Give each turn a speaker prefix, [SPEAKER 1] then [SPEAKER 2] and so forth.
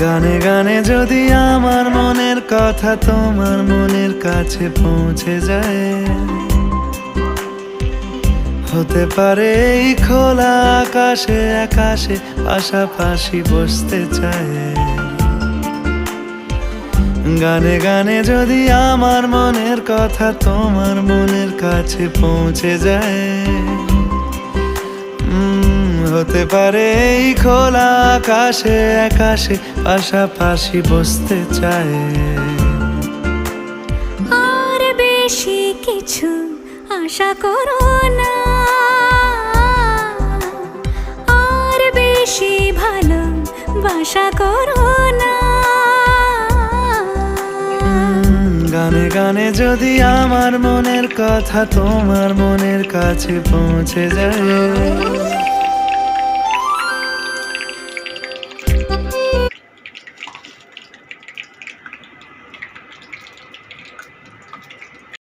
[SPEAKER 1] গানে গানে যদি আমার মনের কথা তোমার মনের কাছে পৌঁছে যায়, হতে পারে এই খোলা আকাশে আকাশে পাশাপাশি বসতে চায়। গানে গানে যদি আমার মনের কথা তোমার মনের কাছে পৌঁছে যায়, হতে পারে এই খোলা আকাশে আকাশে পাশাপাশি বসতে চায়।
[SPEAKER 2] আর বেশি কিছু আশা করো না, আর বেশি ভালোবাসা করো না।
[SPEAKER 1] গানে গানে যদি আমার মনের কথা তোমার মনের কাছে পৌঁছে যায়,